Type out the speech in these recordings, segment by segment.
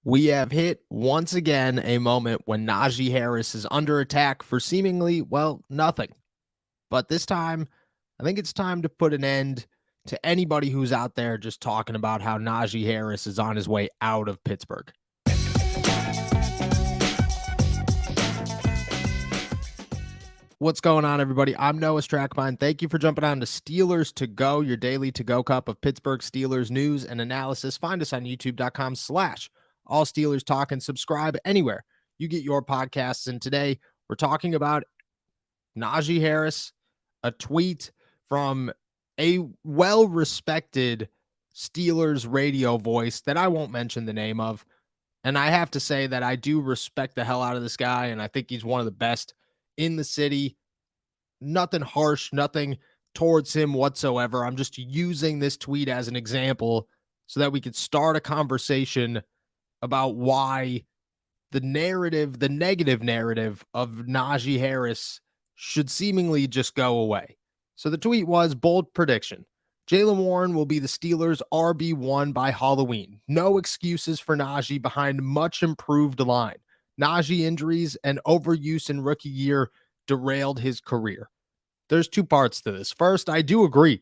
We have hit once again a moment when Najee Harris is under attack for seemingly, well, nothing. But this time, I think it's time to put an end to anybody who's out there just talking about how Najee Harris is on his way out of Pittsburgh. What's going on, everybody? I'm Noah Strackmine. Thank you for jumping on to Steelers to Go, your daily to-go cup of Pittsburgh Steelers news and analysis. Find us on youtube.com/All Steelers Talk and subscribe anywhere you get your podcasts. And today we're talking about Najee Harris, a tweet from a well-respected Steelers radio voice that I won't mention the name of. And I have to say that I do respect the hell out of this guy, and I think he's one of the best in the city. Nothing harsh, nothing towards him whatsoever. I'm just using this tweet as an example so that we could start a conversation about why the negative narrative of Najee Harris should seemingly just go away. So the tweet was, bold prediction: Jaylen Warren will be the Steelers' RB1 by Halloween. No excuses for Najee behind much improved line. Najee injuries and overuse in rookie year derailed his career. There's two parts to this. First, I do agree.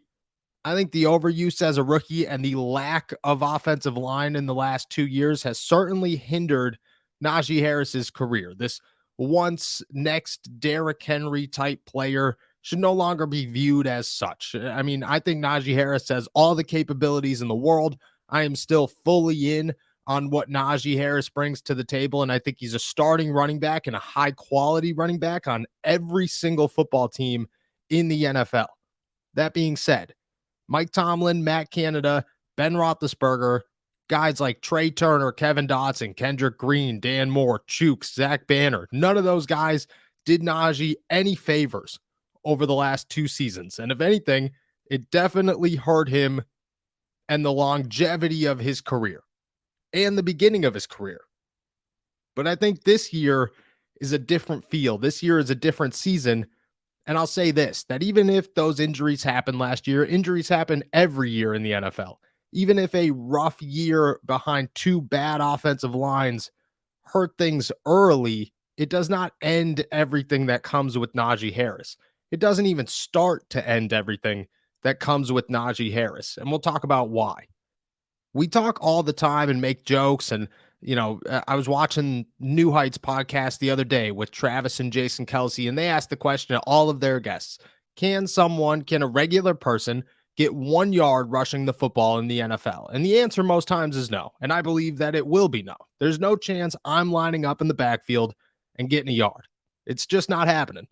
I think the overuse as a rookie and the lack of offensive line in the last 2 years has certainly hindered Najee Harris's career. This once next Derrick Henry type player should no longer be viewed as such. I mean, I think Najee Harris has all the capabilities in the world. I am still fully in on what Najee Harris brings to the table, and I think he's a starting running back and a high-quality running back on every single football team in the NFL. That being said, Mike Tomlin, Matt Canada, Ben Roethlisberger, guys like Trey Turner, Kevin Dotson, Kendrick Green, Dan Moore, Chooks, Zach Banner, none of those guys did Najee any favors over the last 2 seasons. And if anything, it definitely hurt him and the longevity of his career and the beginning of his career. But I think this year is a different feel. This year is a different season. And I'll say this, that even if those injuries happened last year, injuries happen every year in the NFL. Even if a rough year behind 2 bad offensive lines hurt things early, it does not end everything that comes with Najee Harris. It doesn't even start to end everything that comes with Najee Harris. And we'll talk about why. We talk all the time and make jokes. And, I was watching New Heights podcast the other day with Travis and Jason Kelsey, and they asked the question to all of their guests: can a regular person get 1 yard rushing the football in the NFL? And the answer most times is no. And I believe that it will be no. There's no chance I'm lining up in the backfield and getting a yard. It's just not happening.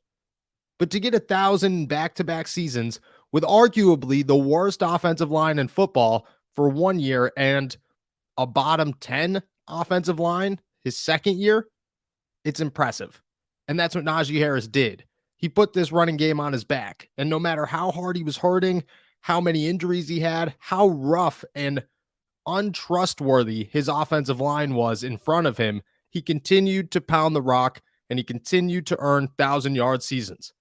But to get 1,000 back-to-back seasons with arguably the worst offensive line in football for 1 year and a bottom 10 offensive line his second year, it's impressive. And that's what Najee Harris did. He put this running game on his back. And no matter how hard he was hurting, how many injuries he had, how rough and untrustworthy his offensive line was in front of him, he continued to pound the rock and he continued to earn 1,000-yard seasons.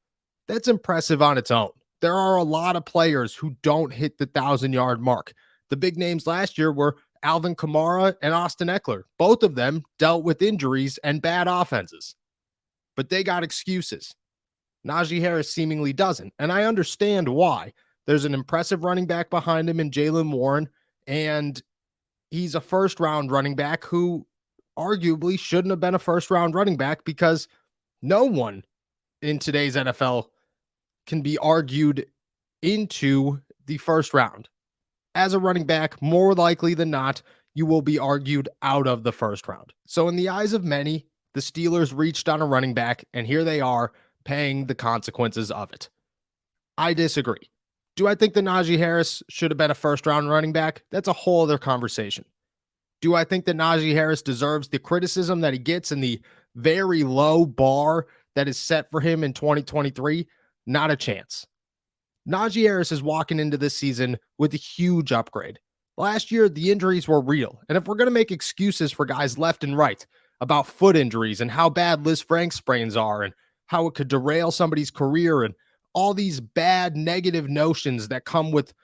That's impressive on its own. There are a lot of players who don't hit the 1,000-yard mark. The big names last year were Alvin Kamara and Austin Eckler. Both of them dealt with injuries and bad offenses, but they got excuses. Najee Harris seemingly doesn't, and I understand why. There's an impressive running back behind him in Jaylen Warren, and he's a first-round running back who arguably shouldn't have been a first-round running back because no one in today's NFL can be argued into the first round. As a running back, more likely than not, you will be argued out of the first round. So in the eyes of many, the Steelers reached on a running back, and here they are paying the consequences of it. I disagree. Do I think that Najee Harris should have been a first-round running back? That's a whole other conversation. Do I think that Najee Harris deserves the criticism that he gets and the very low bar that is set for him in 2023? Not a chance. Najee Harris is walking into this season with a huge upgrade. Last year, the injuries were real. And if we're going to make excuses for guys left and right about foot injuries and how bad Liz Frank sprains are and how it could derail somebody's career and all these bad negative notions that come with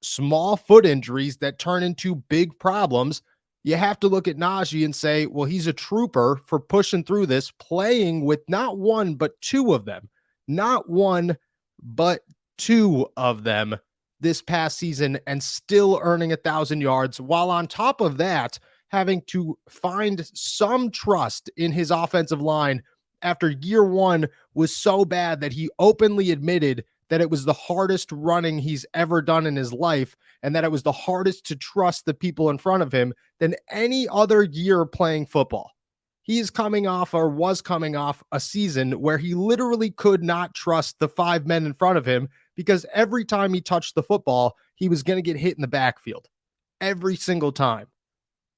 small foot injuries that turn into big problems, You have to look at Najee and say, well, he's a trooper for pushing through this, playing with not one, but two of them. Not one, but two of them this past season and still earning 1,000 yards, while on top of that, having to find some trust in his offensive line after year one was so bad that he openly admitted that it was the hardest running he's ever done in his life and that it was the hardest to trust the people in front of him than any other year playing football. He is coming off or was coming off a season where he literally could not trust the five men in front of him because every time he touched the football, he was going to get hit in the backfield. Every single time.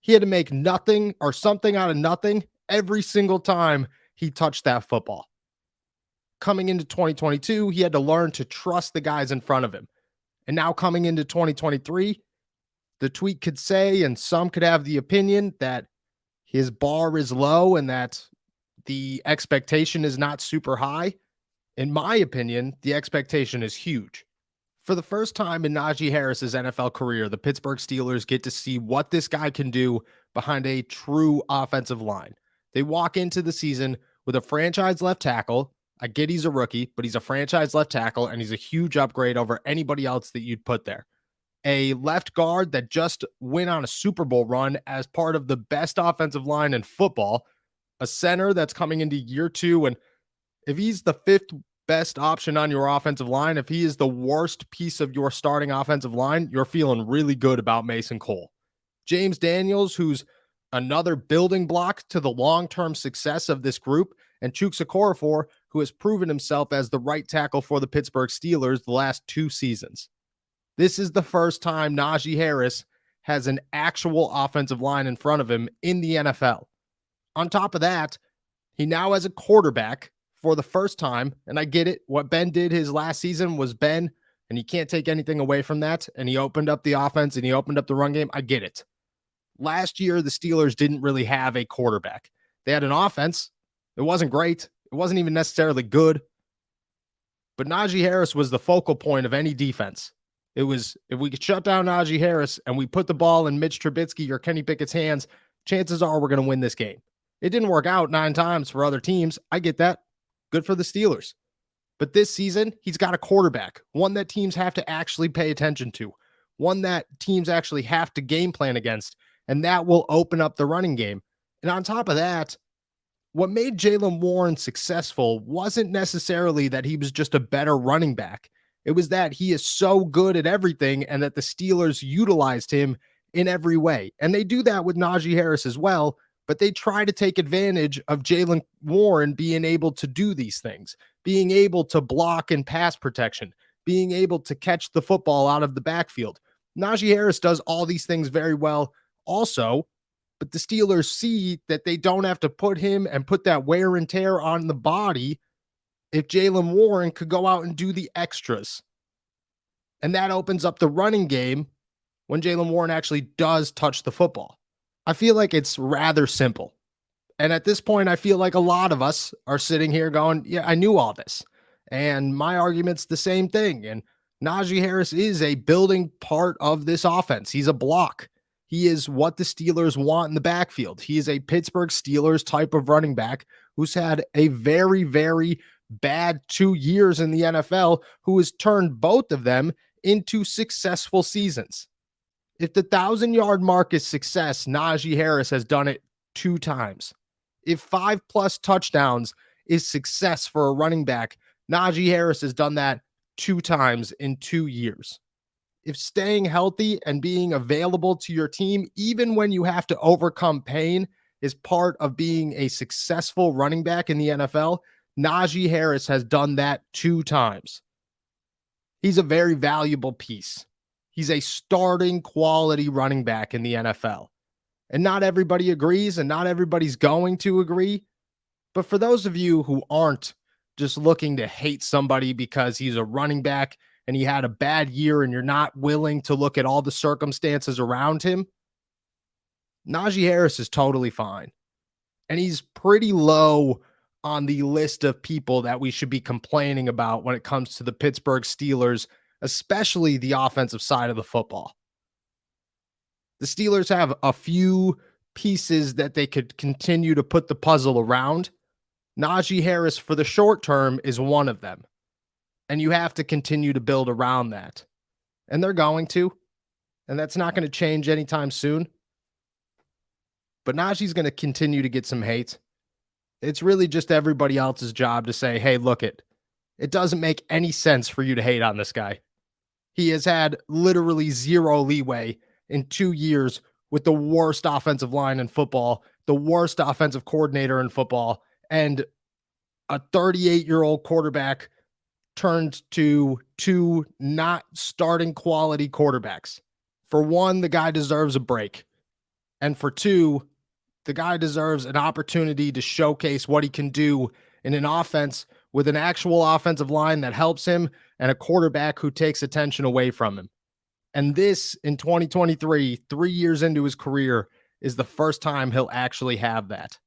He had to make nothing or something out of nothing every single time he touched that football. Coming into 2022, he had to learn to trust the guys in front of him. And now coming into 2023, the tweet could say, and some could have the opinion, that his bar is low and that the expectation is not super high. In my opinion, the expectation is huge. For the first time in Najee Harris's NFL career, the Pittsburgh Steelers get to see what this guy can do behind a true offensive line. They walk into the season with a franchise left tackle. I get he's a rookie, but he's a franchise left tackle, and he's a huge upgrade over anybody else that you'd put there. A left guard that just went on a Super Bowl run as part of the best offensive line in football. A center that's coming into year two, and if he's the fifth best option on your offensive line, if he is the worst piece of your starting offensive line, you're feeling really good about Mason Cole. James Daniels, who's another building block to the long-term success of this group, and Chuks Okorafor, who has proven himself as the right tackle for the Pittsburgh Steelers the last 2 seasons. This is the first time Najee Harris has an actual offensive line in front of him in the NFL. On top of that, he now has a quarterback for the first time, and I get it. What Ben did his last season was Ben, and you can't take anything away from that, and he opened up the offense, and he opened up the run game. I get it. Last year, the Steelers didn't really have a quarterback. They had an offense. It wasn't great. It wasn't even necessarily good. But Najee Harris was the focal point of any defense. It was, if we could shut down Najee Harris and we put the ball in Mitch Trubisky or Kenny Pickett's hands, chances are we're going to win this game. It didn't work out 9 times for other teams. I get that. Good for the Steelers. But this season, he's got a quarterback, one that teams have to actually pay attention to, one that teams actually have to game plan against, and that will open up the running game. And on top of that, what made Jaylen Warren successful wasn't necessarily that he was just a better running back. It was that he is so good at everything and that the Steelers utilized him in every way. And they do that with Najee Harris as well, but they try to take advantage of Jaylen Warren being able to do these things, being able to block and pass protection, being able to catch the football out of the backfield. Najee Harris does all these things very well also, but the Steelers see that they don't have to put him and put that wear and tear on the body if Jaylen Warren could go out and do the extras. And that opens up the running game when Jaylen Warren actually does touch the football. I feel like it's rather simple. And at this point, I feel like a lot of us are sitting here going, yeah, I knew all this. And my argument's the same thing. And Najee Harris is a building part of this offense. He's a block. He is what the Steelers want in the backfield. He is a Pittsburgh Steelers type of running back who's had a very, very bad 2 years in the NFL, who has turned both of them into successful seasons. If the 1,000-yard mark is success, Najee Harris has done it 2 times. If 5+ touchdowns is success for a running back, Najee Harris has done that 2 times in 2 years. If staying healthy and being available to your team, even when you have to overcome pain, is part of being a successful running back in the NFL, Najee Harris has done that 2 times. He's a very valuable piece. He's a starting quality running back in the NFL. And not everybody agrees, and not everybody's going to agree. But for those of you who aren't just looking to hate somebody because he's a running back and he had a bad year and you're not willing to look at all the circumstances around him, Najee Harris is totally fine. And he's pretty low on the list of people that we should be complaining about when it comes to the Pittsburgh Steelers, especially the offensive side of the football. The Steelers have a few pieces that they could continue to put the puzzle around. Najee Harris, for the short term, is one of them. And you have to continue to build around that. And they're going to. And that's not going to change anytime soon. But Najee's going to continue to get some hate. It's really just everybody else's job to say, hey, look, it doesn't make any sense for you to hate on this guy. He has had literally zero leeway in 2 years with the worst offensive line in football, the worst offensive coordinator in football, and a 38-year-old quarterback turned to two not starting quality quarterbacks. For one, the guy deserves a break. And for two, the guy deserves an opportunity to showcase what he can do in an offense with an actual offensive line that helps him and a quarterback who takes attention away from him. And this, in 2023, 3 years into his career, is the first time he'll actually have that.